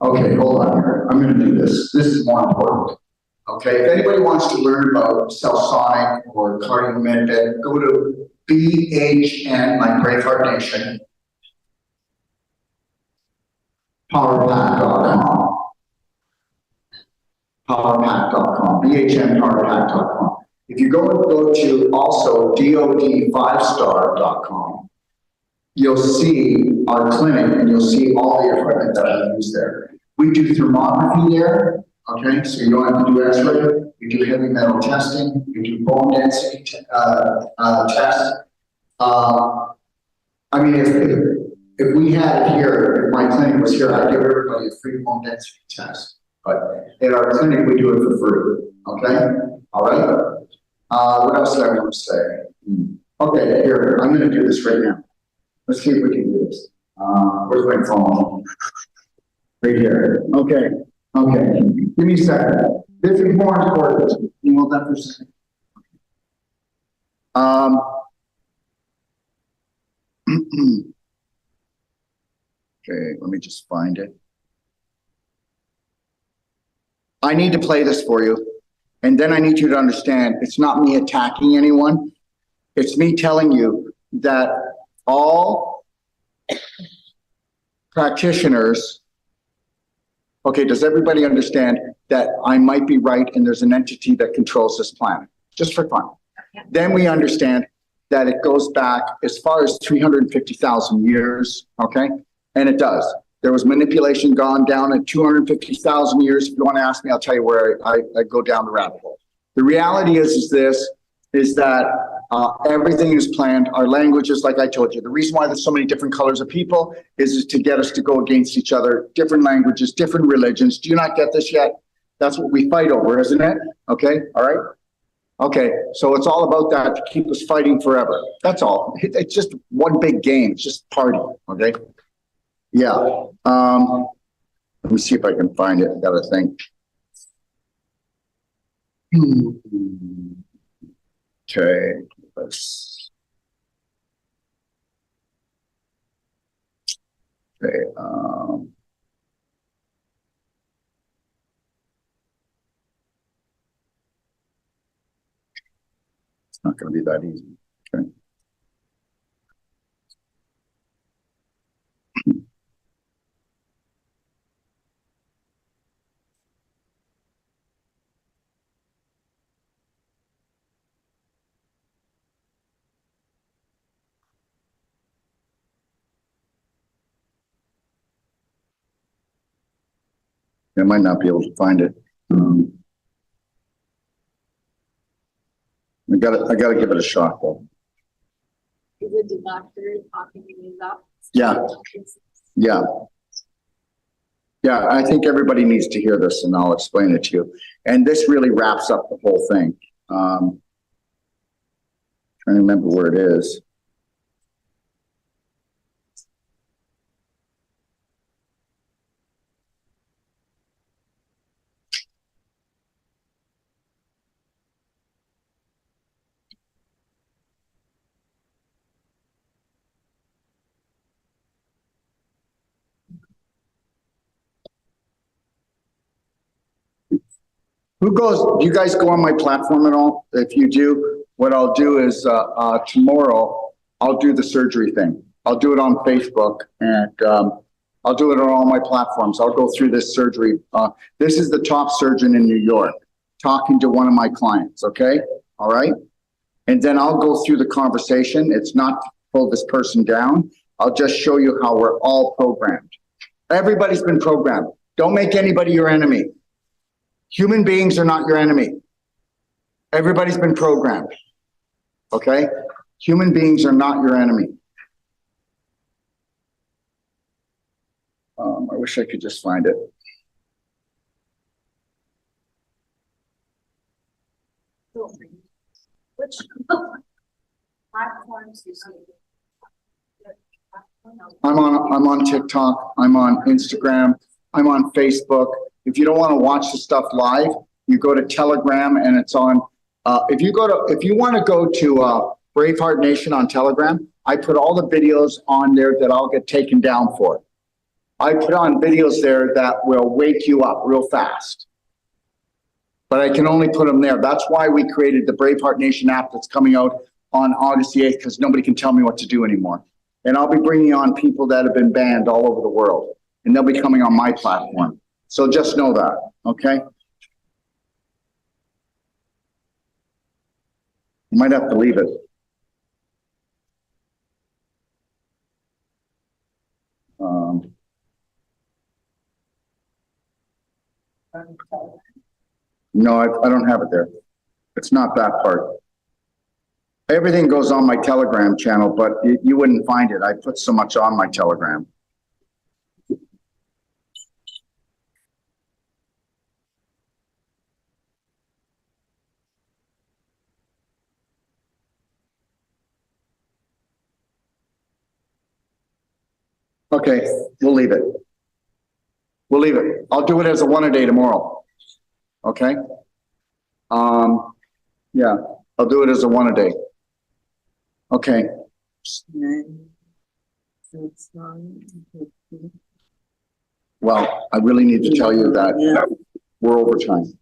Okay, hold on here. I'm going to do this. This is more important. Okay, if anybody wants to learn about Cellsonic or CardioMed, go to BHN, like Braveheart Nation, powerpack.com. Powerpack.com. bhmhardpack.com. If you go to also dod5star.com, you'll see our clinic and you'll see all the equipment that we use there. We do thermography there, okay? So you don't have to do x-ray. We do heavy metal testing. We do bone density tests. I mean, if we had it here, if my clinic was here, I'd give everybody a free bone density test. But in our clinic, we do it for free, okay? All right? What else did I want to say? Okay, here, I'm gonna do this right now. Let's see if we can do this. Where's my phone? Right here. Okay. Give me a second. This is more important. You want that for a second? Okay, let me just find it. I need to play this for you. And then I need you to understand, it's not me attacking anyone. It's me telling you that all practitioners, okay, does everybody understand that I might be right and there's an entity that controls this planet? Just for fun. Then we understand that it goes back as far as 350,000 years, okay? And it does. There was manipulation gone down at 250,000 years. If you want to ask me, I'll tell you where I go down the rabbit hole. The reality is that everything is planned. Our languages, like I told you, the reason why there's so many different colors of people is to get us to go against each other, different languages, different religions. Do you not get this yet? That's what we fight over, isn't it? Okay, all right? Okay, so it's all about that to keep us fighting forever. That's all. It's just one big game. It's just party, okay? Yeah. Let me see if I can find it. I gotta think. Okay, let's. Okay, it's not gonna be that easy. Okay. I might not be able to find it. I gotta give it a shot though.
Is it the doctor talking me up?
Yeah. Yeah, I think everybody needs to hear this and I'll explain it to you. And this really wraps up the whole thing. Trying to remember where it is. Do you guys go on my platform at all? If you do, what I'll do is tomorrow, I'll do the surgery thing. I'll do it on Facebook and I'll do it on all my platforms. I'll go through this surgery. This is the top surgeon in New York talking to one of my clients, okay? All right? And then I'll go through the conversation. It's not to pull this person down. I'll just show you how we're all programmed. Everybody's been programmed. Don't make anybody your enemy. Human beings are not your enemy. Everybody's been programmed, okay? Human beings are not your enemy. I wish I could just find it.
Which platforms you see?
I'm on TikTok, I'm on Instagram, I'm on Facebook. If you don't want to watch the stuff live, you go to Telegram and it's on, if you want to go to Braveheart Nation on Telegram, I put all the videos on there that I'll get taken down for. I put on videos there that will wake you up real fast. But I can only put them there. That's why we created the Braveheart Nation app that's coming out on August the 8th, because nobody can tell me what to do anymore. And I'll be bringing on people that have been banned all over the world, and they'll be coming on my platform. So just know that, okay? You might have to leave it. No, I don't have it there. It's not that part. Everything goes on my Telegram channel, but you wouldn't find it. I put so much on my Telegram. Okay, we'll leave it. We'll leave it. I'll do it as a one a day tomorrow. Okay? Yeah, I'll do it as a one a day. Okay,
Nine. So it's nine.
well, I really need to tell you that
Yeah.
we're over time.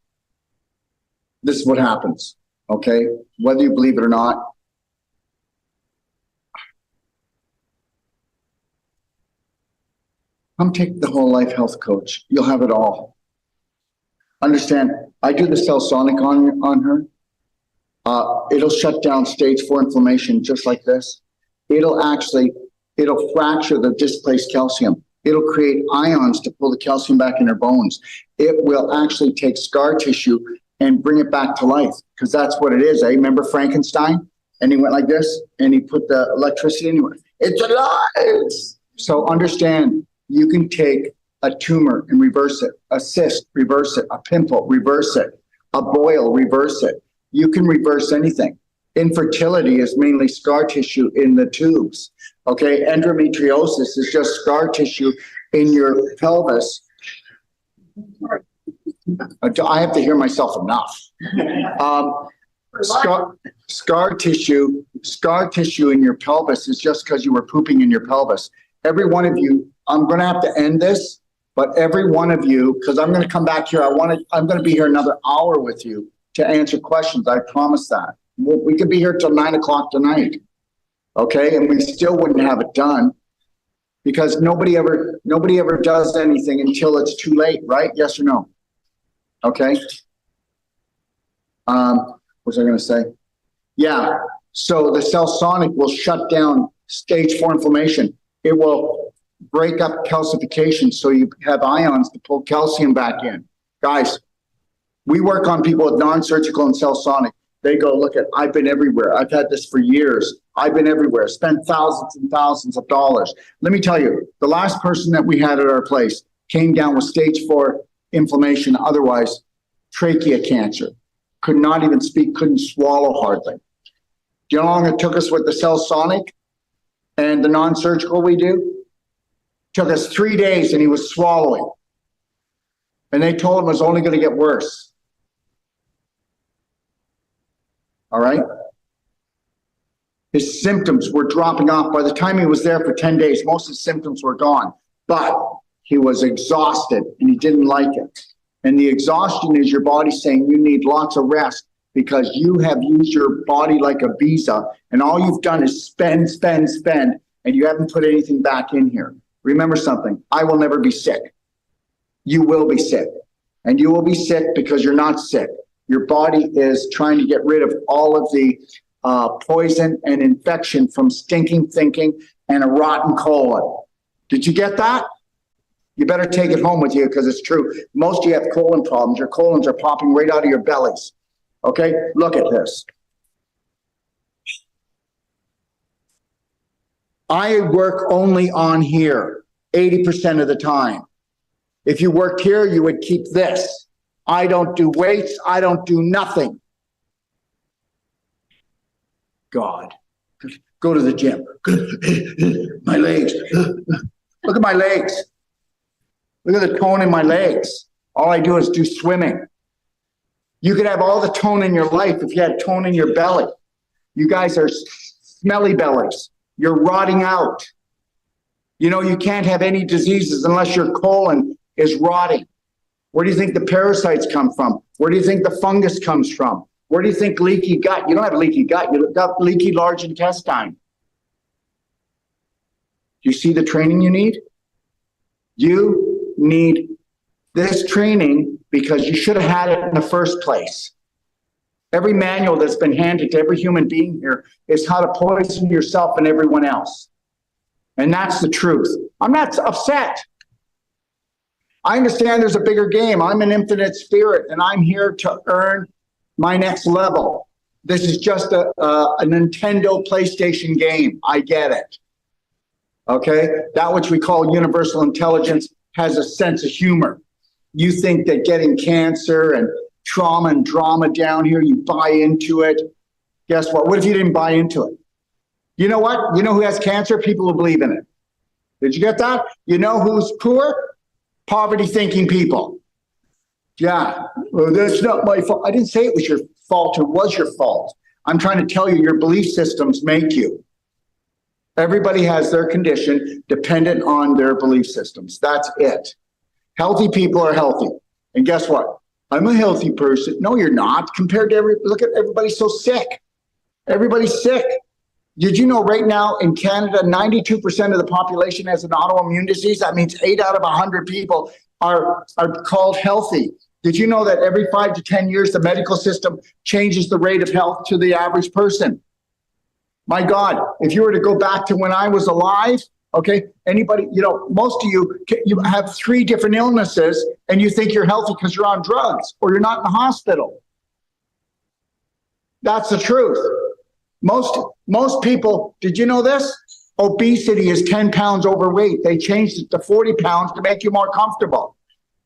This is what happens, okay? Whether you believe it or not. Come take the whole life health coach. You'll have it all. Understand, I do the Cellsonic on her. It'll shut down stage 4 inflammation just like this. It'll fracture the displaced calcium. It'll create ions to pull the calcium back in her bones. It will actually take scar tissue and bring it back to life, because that's what it is. Remember Frankenstein? And he went like this, and he put the electricity anywhere. It's alive! So understand, you can take a tumor and reverse it, a cyst, reverse it, a pimple, reverse it, a boil, reverse it. You can reverse anything. Infertility is mainly scar tissue in the tubes. Okay, endometriosis is just scar tissue in your pelvis. I have to hear myself enough. Scar tissue in your pelvis is just because you were pooping in your pelvis. Every one of you, I'm going to have to end this, but every one of you, because I'm going to come back here. I'm going to be here another hour with you to answer questions. I promise that. We could be here till 9 o'clock tonight. Okay, and we still wouldn't have it done, because nobody ever does anything until it's too late, right? Yes or no? Okay. What was I going to say? Yeah. So the Cellsonic will shut down stage 4 inflammation. It will break up calcification, so you have ions to pull calcium back in. Guys, we work on people with non-surgical and Cellsonic. They go, look at, I've been everywhere. I've had this for years. I've been everywhere, spent thousands and thousands of dollars. Let me tell you, the last person that we had at our place came down with stage 4 inflammation, otherwise trachea cancer. Could not even speak, couldn't swallow hardly. Do you know how long it took us with the Cellsonic and the non-surgical we do? Took us 3 days and he was swallowing. And they told him it was only going to get worse. All right? His symptoms were dropping off. By the time he was there for 10 days, most of his symptoms were gone. But he was exhausted and he didn't like it. And the exhaustion is your body saying you need lots of rest, because you have used your body like a visa, and all you've done is spend, and you haven't put anything back in here. Remember something, I will never be sick. You will be sick. And you will be sick because you're not sick. Your body is trying to get rid of all of the poison and infection from stinking thinking and a rotten colon. Did you get that? You better take it home with you, because it's true. Most of you have colon problems. Your colons are popping right out of your bellies. Okay, look at this. I work only on here 80% of the time. If you worked here, you would keep this. I don't do weights. I don't do nothing. God, go to the gym. My legs. Look at my legs. Look at the tone in my legs. All I do is do swimming. You could have all the tone in your life if you had tone in your belly. You guys are smelly bellies. You're rotting out. You know, you can't have any diseases unless your colon is rotting. Where do you think the parasites come from? Where do you think the fungus comes from? Where do you think leaky gut? You don't have leaky gut. You've got leaky large intestine. Do you see the training you need? You need this training because you should have had it in the first place. Every manual that's been handed to every human being here is how to poison yourself and everyone else. And that's the truth. I'm not upset. I understand there's a bigger game. I'm an infinite spirit, and I'm here to earn my next level. This is just a Nintendo PlayStation game. I get it. Okay? That which we call universal intelligence has a sense of humor. You think that getting cancer and trauma and drama down here, you buy into it. Guess what? What if you didn't buy into it? You know what? You know who has cancer? People who believe in it. Did you get that? You know who's poor? Poverty-thinking people. Yeah, well, that's not my fault. I didn't say it was your fault or was your fault. I'm trying to tell you your belief systems make you. Everybody has their condition dependent on their belief systems. That's it. Healthy people are healthy. And guess what? I'm a healthy person. No, you're not. Compared to look at everybody so sick. Everybody's sick. Did you know right now in Canada, 92% of the population has an autoimmune disease? That means 8 out of 100 people are called healthy. Did you know that every 5 to 10 years, the medical system changes the rate of health to the average person? My God, if you were to go back to when I was alive, okay, anybody, you know, most of you have 3 different illnesses and you think you're healthy because you're on drugs or you're not in the hospital. That's the truth. Most people, did you know this? Obesity is 10 pounds overweight. They changed it to 40 pounds to make you more comfortable.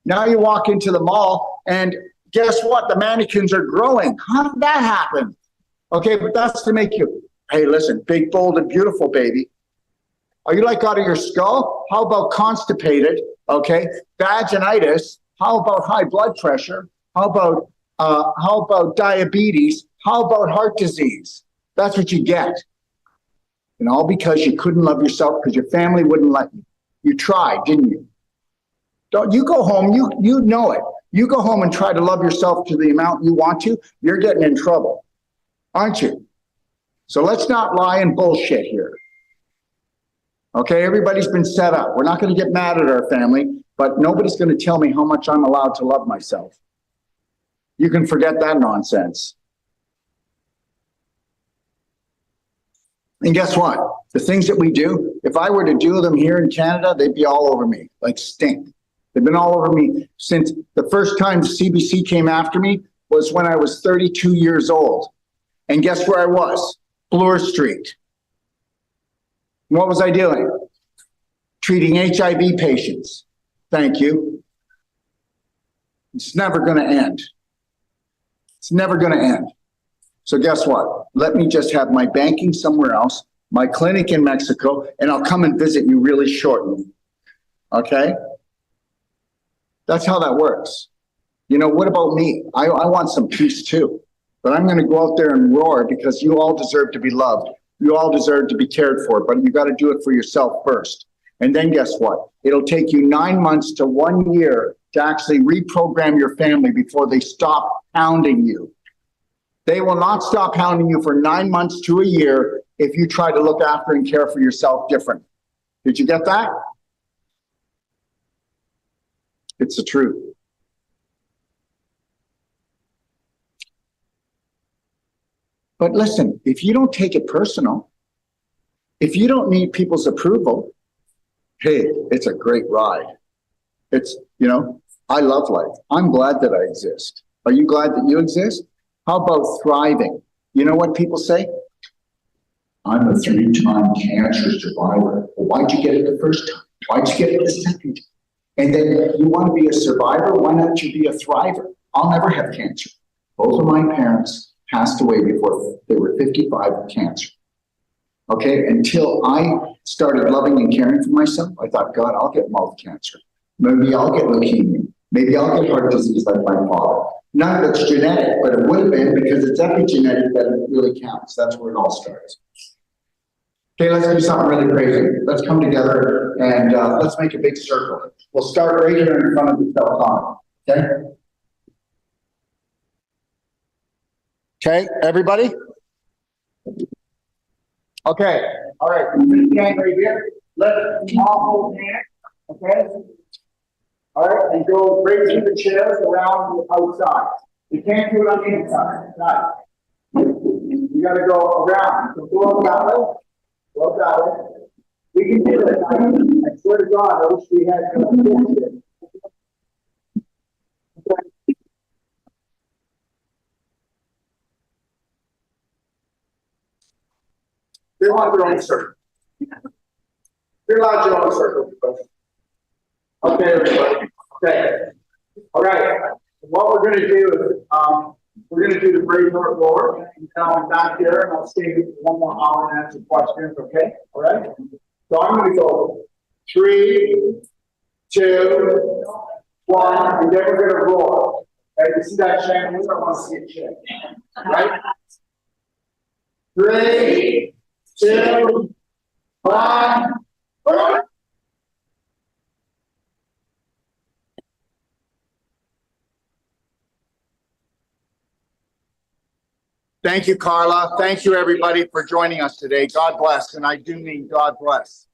Now you walk into the mall and guess what? The mannequins are growing. How did that happen? Okay, but that's to make you, hey, listen, big, bold, and beautiful, baby. Are you like out of your skull? How about constipated? Okay, vaginitis. How about high blood pressure? How about diabetes? How about heart disease? That's what you get. And all because you couldn't love yourself because your family wouldn't let you. You tried, didn't you? Don't you go home, you know it. You go home and try to love yourself to the amount you want to, you're getting in trouble, aren't you? So let's not lie and bullshit here. Okay, everybody's been set up. We're not going to get mad at our family, but nobody's going to tell me how much I'm allowed to love myself. You can forget that nonsense. And guess what? The things that we do, if I were to do them here in Canada, they'd be all over me, like stink. They've been all over me since the first time the CBC came after me was when I was 32 years old. And guess where I was? Bloor Street. What was I doing? Treating HIV patients. Thank you. It's never going to end. It's never going to end. So guess what? Let me just have my banking somewhere else, my clinic in Mexico, and I'll come and visit you really shortly. Okay? That's how that works. You know, what about me? I want some peace too. But I'm going to go out there and roar because you all deserve to be loved. You all deserve to be cared for, but you got to do it for yourself first. And then guess what? It'll take you 9 months to 1 year to actually reprogram your family before they stop hounding you. They will not stop hounding you for 9 months to a year if you try to look after and care for yourself different. Did you get that? It's the truth. But listen, if you don't take it personal, if you don't need people's approval, hey, it's a great ride. It's, you know, I love life. I'm glad that I exist. Are you glad that you exist? How about thriving? You know what people say? I'm a 3-time cancer survivor. Well, why'd you get it the first time? Why'd you get it the second time? And then you want to be a survivor? Why not you be a thriver? I'll never have cancer. Both of my parents passed away before they were 55 with cancer. Okay, until I started loving and caring for myself, I thought, God, I'll get mouth cancer. Maybe I'll get leukemia. Maybe I'll get heart disease like my father. None of it's genetic, but it would have been because it's epigenetic that it really counts. That's where it all starts. Okay, let's do something really crazy. Let's come together and let's make a big circle. We'll start right here in front of the cell phone. Okay? Okay, everybody? Okay, all right. Stand right here. Let's all hold hands. Okay? All right, and go right to the chairs around the outside. You can't do it on the inside, not. You gotta go around, so go that way, go that way. We can do it, I swear to God, I wish we had. They want their own circle. You're allowed your own circle. Okay, everybody. Okay. All right. What we're gonna do is, we're gonna do the brave north roar. And I'll be back there and I'll stay one more hour and answer questions, okay? All right? So I'm gonna go 3, 2, 1, and then we're gonna roar. Okay, you see that chandelier? I want to see it shake. Right? 3, 2, 1, roar! Thank you, Carla. Thank you, everybody, for joining us today. God bless, and I do mean God bless.